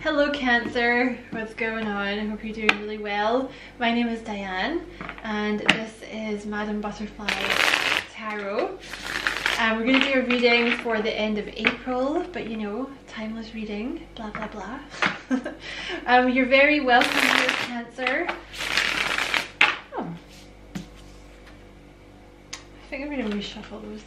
Hello Cancer, what's going on? I hope you're doing really well. My name is Diane and this is Madame Butterfly Tarot. We're going to do a reading for the end of April, but you know, timeless reading, blah blah blah. You're very welcome here, Cancer. Oh, I think I'm going to reshuffle those.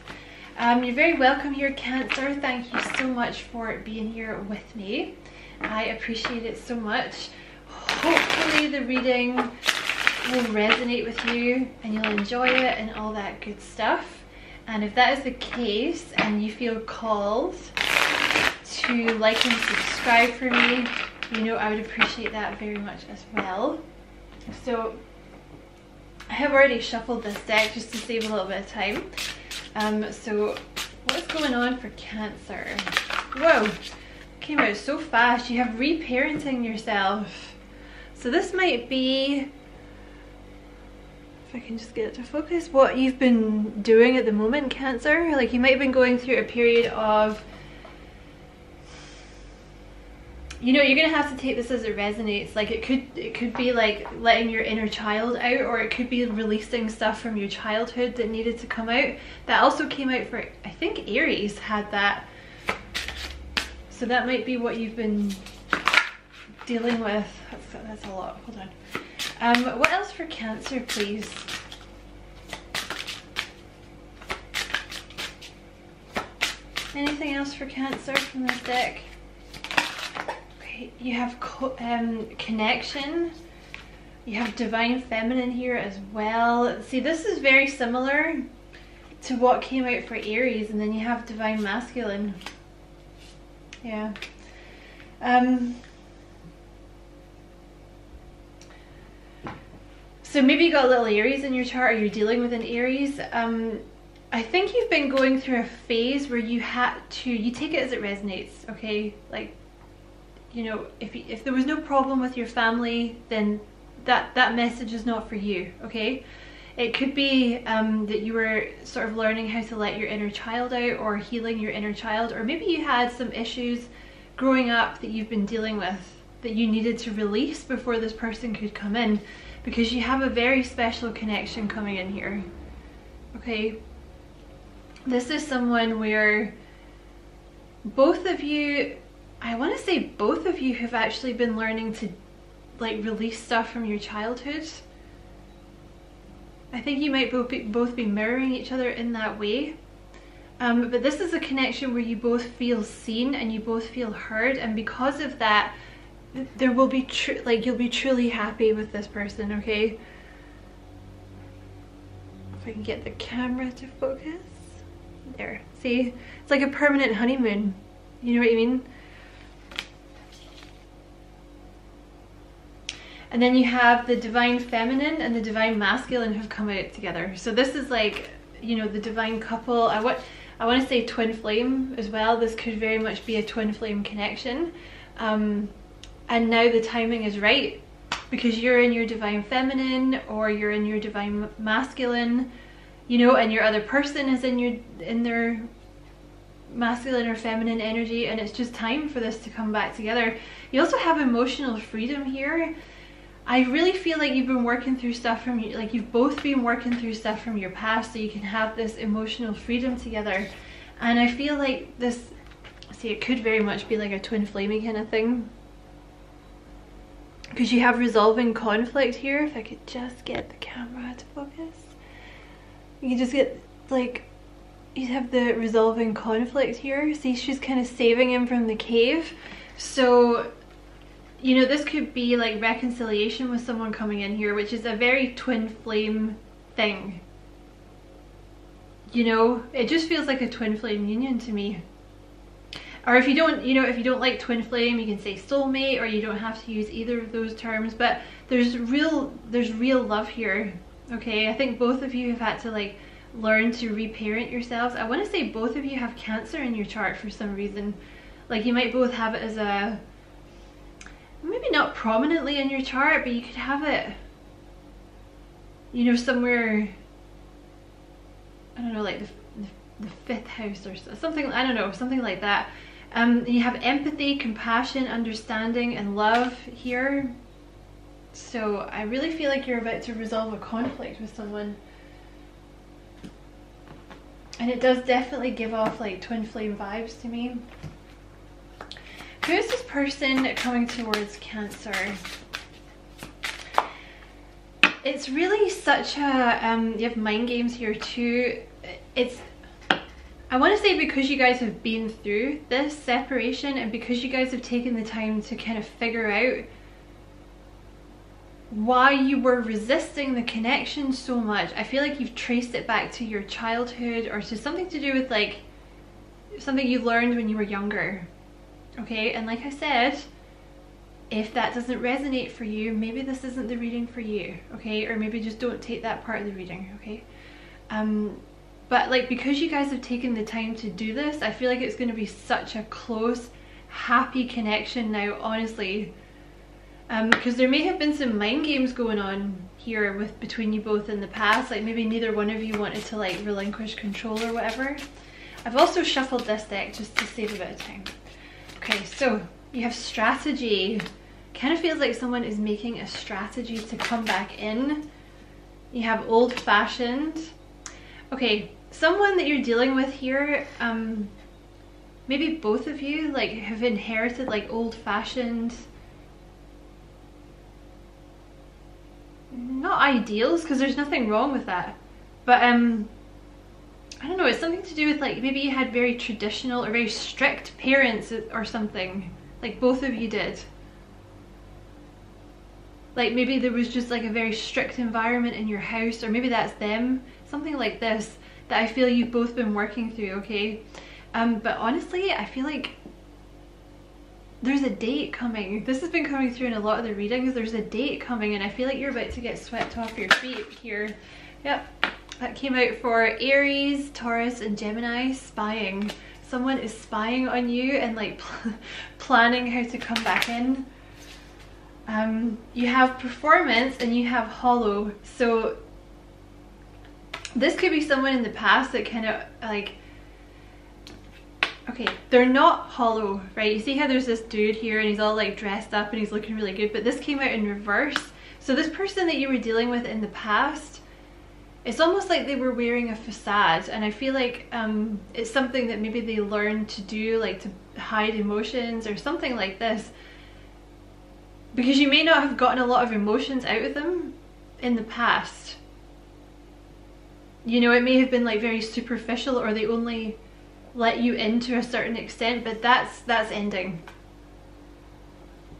You're very welcome here, Cancer. Thank you so much for being here with me. I appreciate it so much. Hopefully the reading will resonate with you and you'll enjoy it and all that good stuff. And if that is the case and you feel called to like and subscribe for me, you know, I would appreciate that very much as well. So I have already shuffled this deck just to save a little bit of time. So what's going on for Cancer? Whoa! Came out so fast. You have reparenting yourself. So this might be, if I can just get it to focus, what you've been doing at the moment, Cancer. Like you might have been going through a period of, you know, you're gonna have to take this as it resonates. Like it could be like letting your inner child out, or it could be releasing stuff from your childhood that needed to come out. That also came out for, I think Aries had that. So that might be what you've been dealing with. That's a lot. Hold on. What else for Cancer, please? Anything else for Cancer from this deck? Okay, you have connection. You have divine feminine here as well. See, this is very similar to what came out for Aries, and then you have divine masculine. Yeah. So maybe you got a little Aries in your chart, or you're dealing with an Aries. I think you've been going through a phase where you had to, you take it as it resonates, okay? Like, you know, if there was no problem with your family, then that message is not for you, okay? It could be that you were sort of learning how to let your inner child out, or healing your inner child, or maybe you had some issues growing up that you've been dealing with that you needed to release before this person could come in, because you have a very special connection coming in here, okay? This is someone where both of you, I want to say both of you have actually been learning to like release stuff from your childhood. I think you might both be mirroring each other in that way. But this is a connection where you both feel seen and you both feel heard, and because of that, there will be you'll be truly happy with this person, okay? If I can get the camera to focus. There, see? It's like a permanent honeymoon. You know what I mean? And then you have the divine feminine and the divine masculine have come out together. So this is like, you know, the divine couple. I want to say twin flame as well. This could very much be a twin flame connection. And now the timing is right, because you're in your divine feminine or you're in your divine masculine, you know, and your other person is in their masculine or feminine energy, and it's just time for this to come back together. You also have emotional freedom here. I really feel like you've been working through stuff from, like you've both been working through stuff from your past, so you can have this emotional freedom together. And I feel like this, see, it could very much be like a twin flaming kind of thing, because you have resolving conflict here. If I could just get the camera to focus, you just get like, you have the resolving conflict here. See, she's kind of saving him from the cave. So, you know, this could be like reconciliation with someone coming in here, which is a very twin flame thing. You know, it just feels like a twin flame union to me. Or if you don't, you know, if you don't like twin flame, you can say soulmate, or you don't have to use either of those terms, but there's real love here, okay? I think both of you have had to like learn to reparent yourselves. I want to say both of you have Cancer in your chart for some reason. Like you might both have it as a, maybe not prominently in your chart, but you could have it, you know, somewhere, I don't know, like the fifth house or something, I don't know, something like that. You have empathy, compassion, understanding, and love here. So I really feel like you're about to resolve a conflict with someone. And it does definitely give off like twin flame vibes to me. Who is this person coming towards Cancer? It's really such a, you have mind games here too. I want to say because you guys have been through this separation and because you guys have taken the time to kind of figure out why you were resisting the connection so much. I feel like you've traced it back to your childhood or to something to do with like something you learned when you were younger. Okay, and like I said, if that doesn't resonate for you, maybe this isn't the reading for you, okay? Or maybe just don't take that part of the reading, okay? But like, because you guys have taken the time to do this, I feel like it's going to be such a close, happy connection now, honestly. Because there may have been some mind games going on here between you both in the past, like maybe neither one of you wanted to like relinquish control or whatever. I've also shuffled this deck just to save a bit of time. Okay, so you have strategy. Kind of feels like someone is making a strategy to come back in. You have old-fashioned. Okay, someone that you're dealing with here, maybe both of you like have inherited like old-fashioned, not ideals, because there's nothing wrong with that, but I don't know, it's something to do with like maybe you had very traditional or very strict parents or something, like both of you did. Like maybe there was just like a very strict environment in your house, or maybe that's them, something like this that I feel you've both been working through, okay? But honestly, I feel like there's a date coming. This has been coming through in a lot of the readings. There's a date coming and I feel like you're about to get swept off your feet here. Yep, that came out for Aries, Taurus, and Gemini. Spying. Someone is spying on you and like planning how to come back in. You have performance and you have hollow. So this could be someone in the past that kind of like, okay, they're not hollow, right? You see how there's this dude here and he's all like dressed up and he's looking really good, but this came out in reverse. So this person that you were dealing with in the past, it's almost like they were wearing a facade, and I feel like it's something that maybe they learned to do, like to hide emotions or something like this, because you may not have gotten a lot of emotions out of them in the past. You know, it may have been like very superficial, or they only let you in to a certain extent, but that's ending.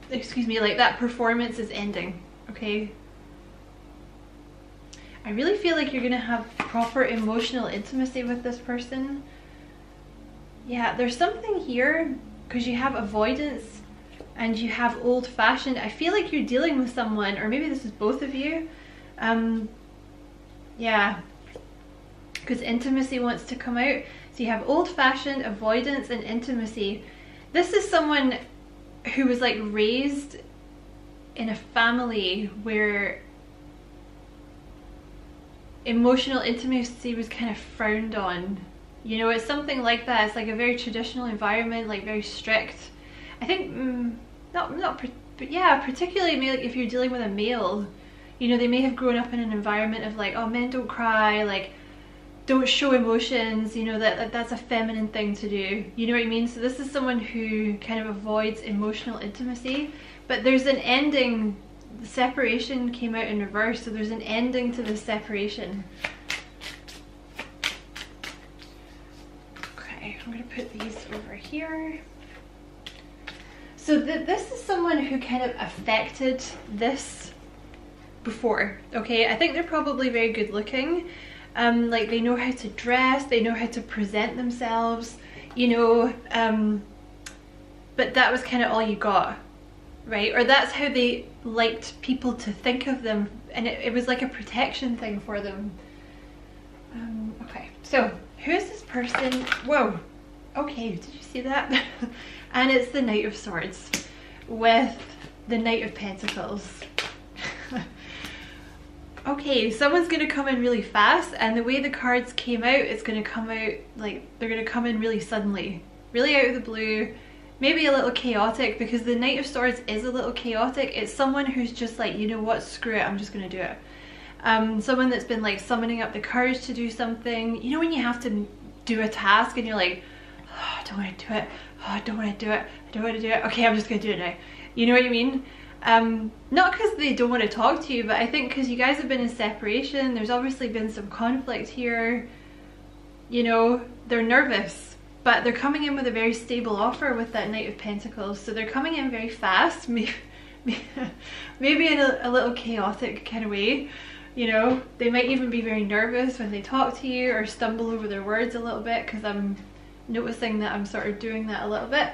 Excuse me, like that performance is ending, okay? I really feel like you're gonna have proper emotional intimacy with this person. Yeah, there's something here, because you have avoidance and you have old-fashioned. I feel like you're dealing with someone, or maybe this is both of you. Yeah, because intimacy wants to come out. So you have old-fashioned, avoidance, and intimacy. This is someone who was like raised in a family where emotional intimacy was kind of frowned on. You know, it's something like that. It's like a very traditional environment, like very strict. I think, but yeah, particularly maybe like if you're dealing with a male, you know, they may have grown up in an environment of like, oh, men don't cry, like don't show emotions, you know, that's a feminine thing to do. You know what I mean? So this is someone who kind of avoids emotional intimacy, but there's an ending. The separation came out in reverse, so there's an ending to this separation. Okay, I'm gonna put these over here. So this is someone who kind of affected this before, okay? I think they're probably very good looking. Like they know how to dress, they know how to present themselves, you know, but that was kind of all you got, right? Or that's how they liked people to think of them, and it was like a protection thing for them. Okay, so who is this person? Whoa, okay, did you see that? And it's the Knight of Swords with the Knight of Pentacles. Okay, someone's gonna come in really fast, and the way the cards came out, it's gonna come out like they're gonna come in really suddenly. really out of the blue, maybe a little chaotic, because the Knight of Swords is a little chaotic. It's someone who's just like, you know what, screw it, I'm just gonna do it. Someone that's been like summoning up the courage to do something. You know when you have to do a task and you're like, oh, I don't want to do it, oh, I don't want to do it, I don't want to do it, okay, I'm just gonna do it now. You know what I mean? Not because they don't want to talk to you, but I think because you guys have been in separation, there's obviously been some conflict here. You know, they're nervous, but they're coming in with a very stable offer with that Knight of Pentacles. So they're coming in very fast, maybe in a little chaotic kind of way. You know, they might even be very nervous when they talk to you or stumble over their words a little bit, because I'm noticing that I'm sort of doing that a little bit.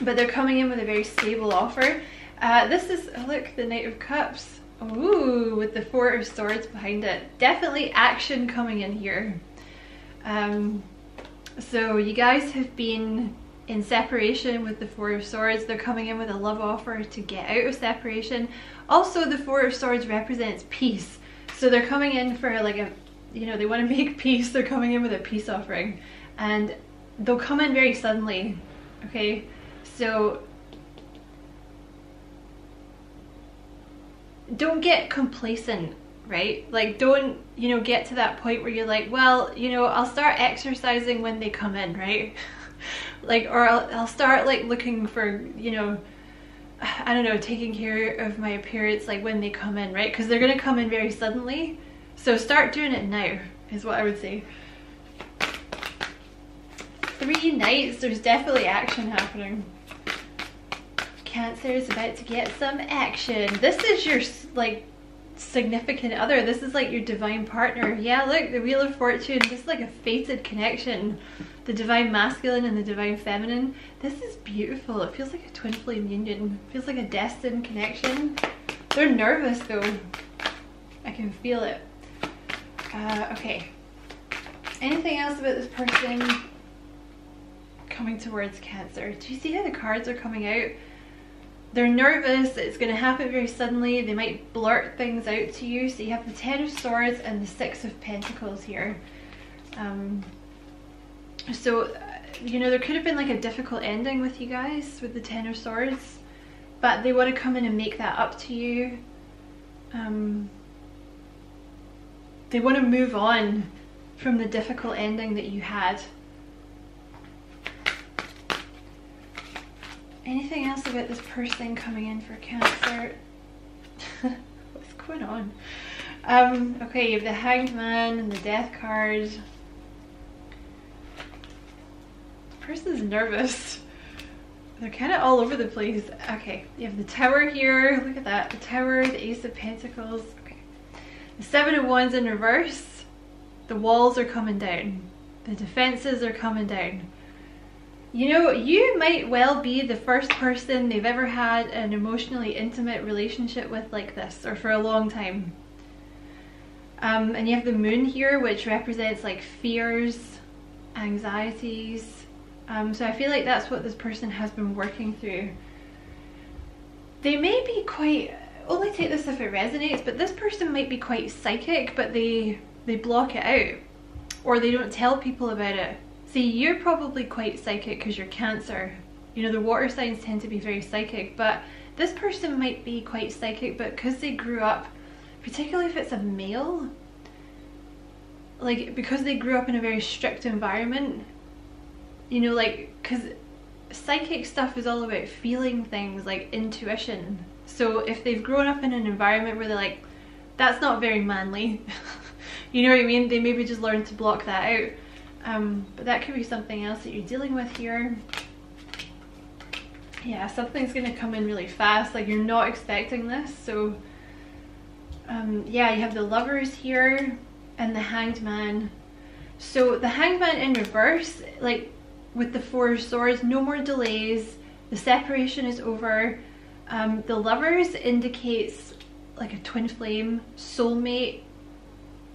But they're coming in with a very stable offer. This is, oh look, the Knight of Cups. Ooh, with the Four of Swords behind it. Definitely action coming in here. So you guys have been in separation with the Four of Swords. They're coming in with a love offer to get out of separation. Also, the Four of Swords represents peace. So they're coming in for like a, you know, they want to make peace. They're coming in with a peace offering. And they'll come in very suddenly, okay? So don't get complacent, right? Like don't, you know, get to that point where you're like, well, you know, I'll start exercising when they come in, right? Like, or I'll start like looking for, you know, I don't know, taking care of my appearance like when they come in, right? Because they're going to come in very suddenly. So start doing it now is what I would say. 3 Knights, there's definitely action happening. Cancer is about to get some action. This is your like significant other. This is like your divine partner. Yeah, look, the Wheel of Fortune. This is like a fated connection. The divine masculine and the divine feminine. This is beautiful. It feels like a twin flame union. It feels like a destined connection. They're nervous though. I can feel it. Okay. Anything else about this person coming towards Cancer? Do you see how the cards are coming out? They're nervous, it's going to happen very suddenly, they might blurt things out to you. So you have the 10 of Swords and the 6 of Pentacles here. So, you know, there could have been like a difficult ending with you guys with the 10 of Swords, but they want to come in and make that up to you. They want to move on from the difficult ending that you had. Anything else about this person coming in for Cancer? What's going on? Okay, you have the Hanged Man and the Death card. This person's nervous. They're kind of all over the place. Okay, you have the Tower here. Look at that. The Tower, the Ace of Pentacles. Okay. The 7 of Wands in reverse. The walls are coming down. The defenses are coming down. You know, you might well be the first person they've ever had an emotionally intimate relationship with like this, or for a long time. And you have the Moon here, which represents like fears, anxieties. So I feel like that's what this person has been working through. They may be quite, only take this if it resonates, but this person might be quite psychic, but they block it out, or they don't tell people about it. See, you're probably quite psychic because you're Cancer. You know, the water signs tend to be very psychic, but this person might be quite psychic, but because they grew up, particularly if it's a male, like because they grew up in a very strict environment, you know, like, because psychic stuff is all about feeling things, like intuition. So if they've grown up in an environment where they're like, that's not very manly, you know what I mean? They maybe just learn to block that out. But that could be something else that you're dealing with here. Yeah, something's going to come in really fast, like you're not expecting this. So yeah, you have the Lovers here and the Hanged Man. So the Hanged Man in reverse, like with the 4 of Swords, no more delays, the separation is over. The Lovers indicates like a twin flame, soulmate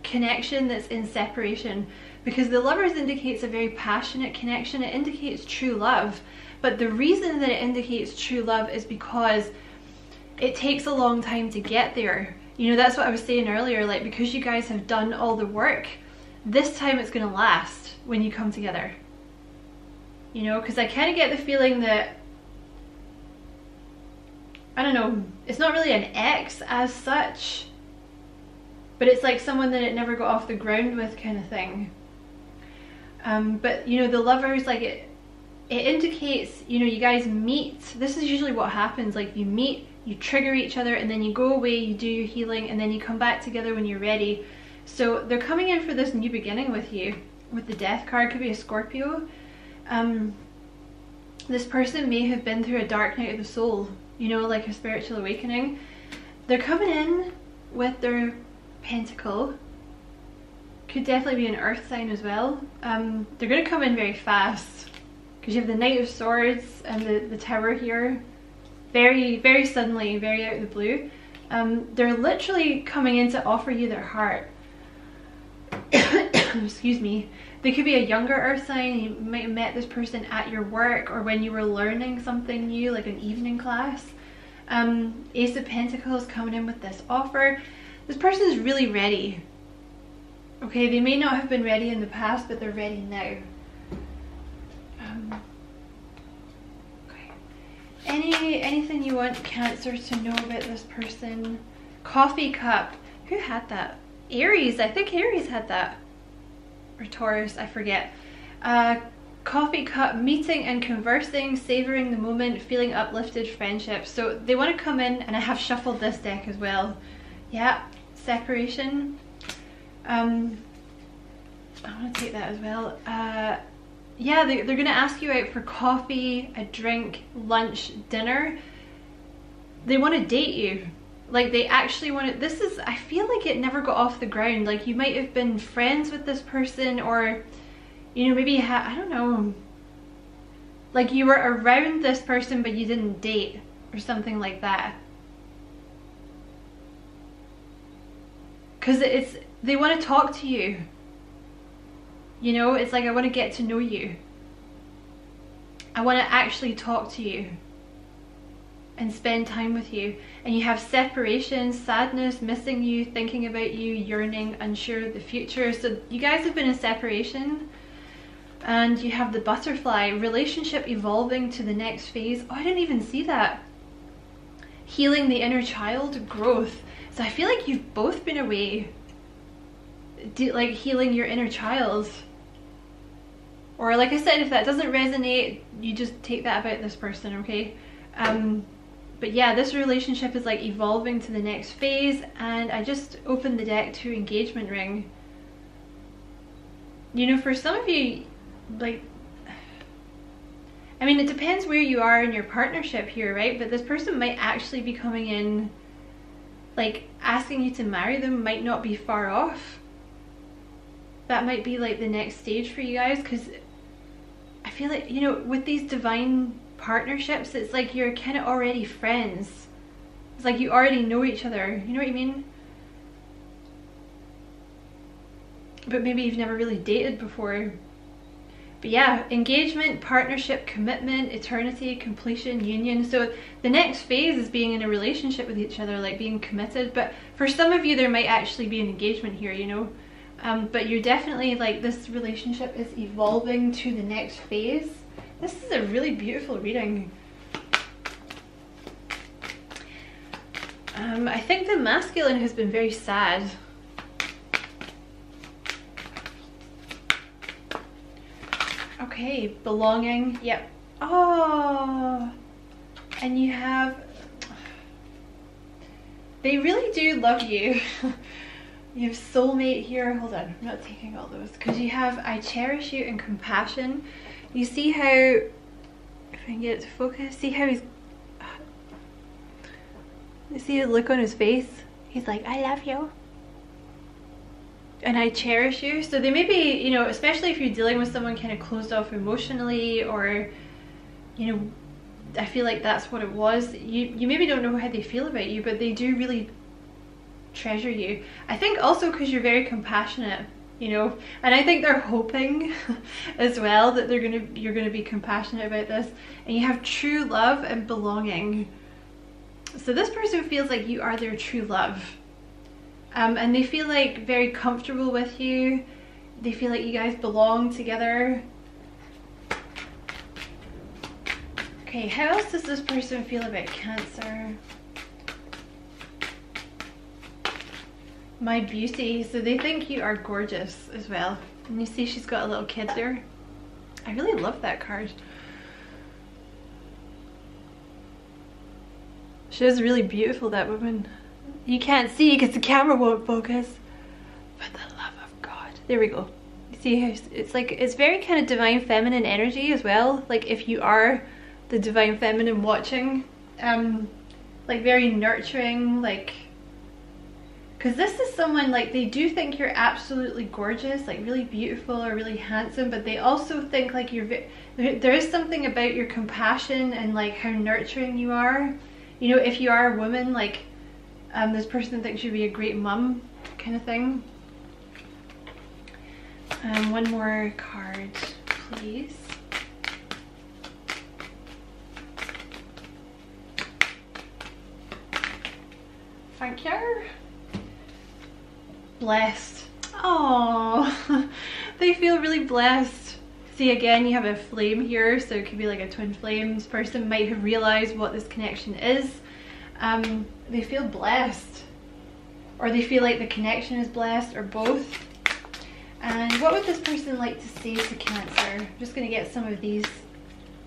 connection that's in separation, because the Lovers indicates a very passionate connection. It indicates true love, but the reason that it indicates true love is because it takes a long time to get there. You know, that's what I was saying earlier, like because you guys have done all the work, this time it's going to last when you come together. you know, because I kind of get the feeling that, I don't know, it's not really an ex as such, but it's like someone that it never got off the ground with kind of thing. But you know, the Lovers, like it indicates, you know, you guys meet. This is usually what happens, like you meet, you trigger each other, and then you go away, you do your healing, and then you come back together when you're ready. So they're coming in for this new beginning with you. With the Death card, could be a Scorpio. This person may have been through a dark night of the soul, you know, like a spiritual awakening. They're coming in with their Pentacle. Could definitely be an Earth sign as well. They're going to come in very fast because you have the Knight of Swords and the Tower here. Very, very suddenly, very out of the blue. They're literally coming in to offer you their heart. Excuse me. They could be a younger Earth sign. You might have met this person at your work or when you were learning something new, like an evening class. Ace of Pentacles coming in with this offer. This person is really ready. Okay, they may not have been ready in the past, but they're ready now. Okay. Anything you want Cancer to know about this person? Coffee cup. Who had that? Aries. I think Aries had that. Or Taurus, I forget. Coffee cup, meeting and conversing, savoring the moment, feeling uplifted, friendship. So they want to come in, and I have shuffled this deck as well. Yeah, separation. I want to take that as well. Yeah, they're going to ask you out for coffee, a drink, lunch, dinner. They want to date you. Like they actually want to, this is, I feel like it never got off the ground. Like you might have been friends with this person, or, you know, maybe I don't know. Like you were around this person, but you didn't date or something like that. Because they want to talk to you. You know, it's like, I want to get to know you. I want to actually talk to you and spend time with you. And you have separation, sadness, missing you, thinking about you, yearning, unsure of the future. So you guys have been in separation. And you have the butterfly, relationship evolving to the next phase. Oh, I didn't even see that. Healing the inner child, growth. So I feel like you've both been away, like healing your inner child. Or like I said, if that doesn't resonate, you just take that about this person, okay? But yeah, this relationship is like evolving to the next phase, and I just opened the deck to engagement ring. You know, for some of you, like, I mean, it depends where you are in your partnership here, right? But this person might actually be coming in, like, asking you to marry them might not be far off. That might be like the next stage for you guys, because I feel like, you know, with these divine partnerships, it's like you're kind of already friends. It's like you already know each other, you know what I mean? But maybe you've never really dated before. But yeah, engagement, partnership, commitment, eternity, completion, union. So the next phase is being in a relationship with each other, like being committed. But for some of you, there might actually be an engagement here, you know. But you're definitely like, this relationship is evolving to the next phase. This is a really beautiful reading. I think the masculine has been very sad. Okay, belonging. Yep. Oh, and you have, they really do love you. You have soulmate here. Hold on, I'm not taking all those, because you have I cherish you and compassion. You see how, if I can get it to focus, see how he's, you see the look on his face? He's like, I love you and I cherish you. So they may be, you know, especially if you're dealing with someone kind of closed off emotionally, or, you know, I feel like that's what it was. You maybe don't know how they feel about you, but they do really treasure you. I think also because you're very compassionate, you know, and I think they're hoping as well that you're gonna be compassionate about this, and you have true love and belonging. So this person feels like you are their true love, and they feel like very comfortable with you. They feel like you guys belong together. Okay, how else does this person feel about Cancer? My beauty. So they think you are gorgeous as well. And you see she's got a little kid there. I really love that card. She is really beautiful, that woman. You can't see because the camera won't focus. For the love of God. There we go. You see how it's like, it's very kind of divine feminine energy as well. Like if you are the divine feminine watching, like very nurturing, like, because this is someone, like, they do think you're absolutely gorgeous, like really beautiful or really handsome, but they also think like you're there is something about your compassion and like how nurturing you are. You know, if you are a woman, like this person thinks you'd be a great mum kind of thing. One more card, please. Thank you. Blessed. Oh, they feel really blessed. See, again, you have a flame here, so it could be like a twin flame. This person might have realized what this connection is. They feel blessed, or they feel like the connection is blessed, or both. And what would this person like to say to Cancer? I'm just going to get some of these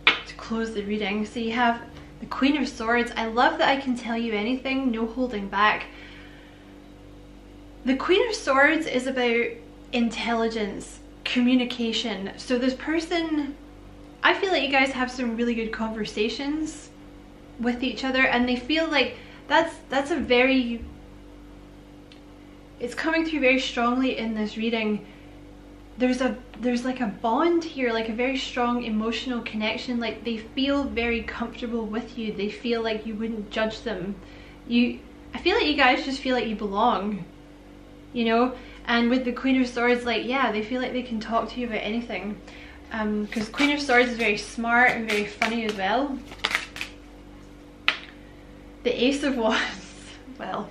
to close the reading. So you have the Queen of Swords. I love that I can tell you anything, no holding back. The Queen of Swords is about intelligence, communication. So this person, I feel like you guys have some really good conversations with each other, and they feel like that's a very, it's coming through very strongly in this reading. There's like a bond here, like a very strong emotional connection. Like they feel very comfortable with you. They feel like you wouldn't judge them. I feel like you guys just feel like you belong, you know. And with the Queen of Swords, like, yeah, they feel like they can talk to you about anything, because Queen of Swords is very smart and very funny as well. The Ace of Wands, well,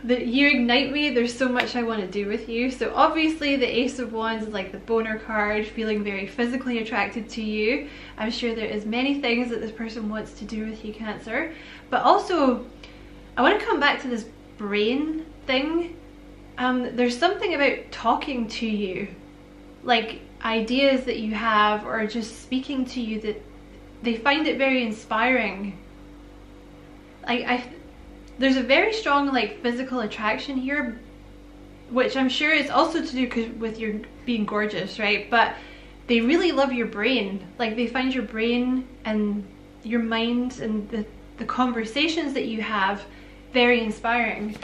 you ignite me, there's so much I want to do with you. So obviously the Ace of Wands is like the boner card, feeling very physically attracted to you. I'm sure there is many things that this person wants to do with you, Cancer. But also, I want to come back to this brain thing. There's something about talking to you, like ideas that you have, or just speaking to you, that they find it very inspiring. There's a very strong like physical attraction here, which I'm sure is also to do with your being gorgeous, right? But they really love your brain. Like they find your brain and your mind and the conversations that you have very inspiring.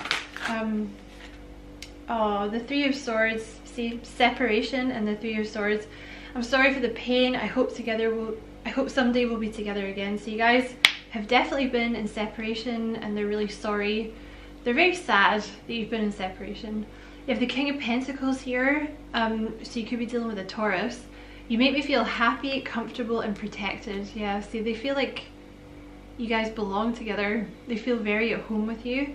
Oh, the Three of Swords, see, separation and the Three of Swords. I'm sorry for the pain. I hope someday we'll be together again. So you guys have definitely been in separation and they're really sorry. They're very sad that you've been in separation. You have the King of Pentacles here, so you could be dealing with a Taurus. You make me feel happy, comfortable and protected. Yeah, see, they feel like you guys belong together. They feel very at home with you.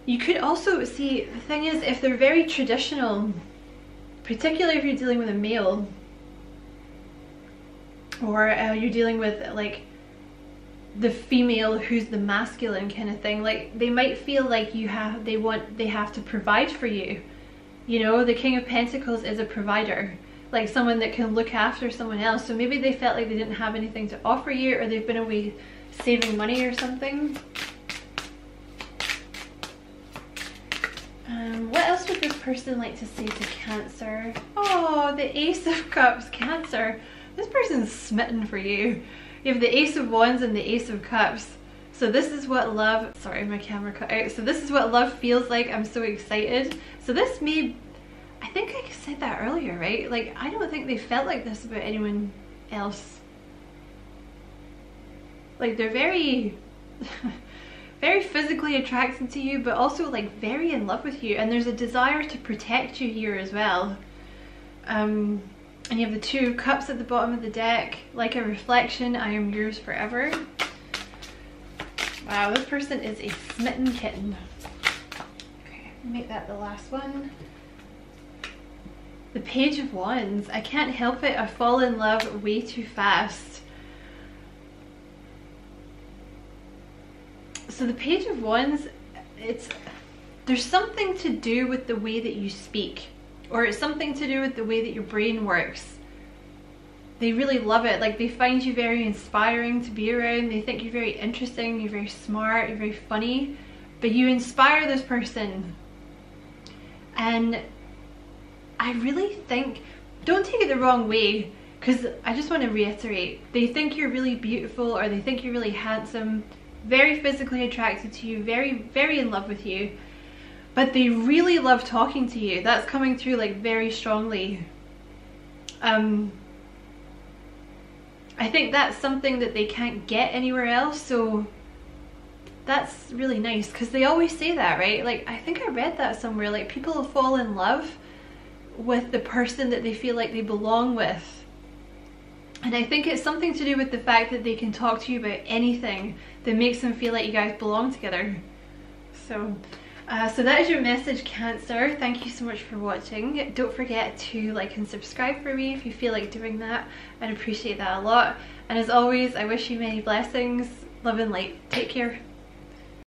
You could also see, the thing is, if they're very traditional, particularly if you're dealing with a male, or you're dealing with like the female who's the masculine kind of thing, like they might feel like they have to provide for you. You know, the King of Pentacles is a provider, like someone that can look after someone else. So maybe they felt like they didn't have anything to offer you, or they've been away saving money or something. What else would this person like to say to Cancer? Oh, the Ace of Cups, Cancer. This person's smitten for you. You have the Ace of Wands and the Ace of Cups. So this is what love, sorry, my camera cut out. So this is what love feels like. I'm so excited. So this may, I think I said that earlier, right? Like, I don't think they felt like this about anyone else. Like, they're very, very physically attracted to you, but also like very in love with you. And there's a desire to protect you here as well. And you have the Two of Cups at the bottom of the deck. Like a reflection, I am yours forever. Wow, this person is a smitten kitten. Okay, make that the last one. The Page of Wands. I can't help it, I fall in love way too fast. So the Page of Wands, there's something to do with the way that you speak, or it's something to do with the way that your brain works. They really love it. Like, they find you very inspiring to be around. They think you're very interesting, you're very smart, you're very funny, but you inspire this person. And I really think, don't take it the wrong way, because I just want to reiterate, they think you're really beautiful, or they think you're really handsome, very physically attracted to you, very, very in love with you, but they really love talking to you. That's coming through like very strongly. I think that's something that they can't get anywhere else, so that's really nice, because they always say that, right? Like, I think I read that somewhere, like, people fall in love with the person that they feel like they belong with. And I think it's something to do with the fact that they can talk to you about anything that makes them feel like you guys belong together. So that is your message, Cancer. Thank you so much for watching. Don't forget to like and subscribe for me if you feel like doing that. I'd appreciate that a lot. And as always, I wish you many blessings, love and light. Take care.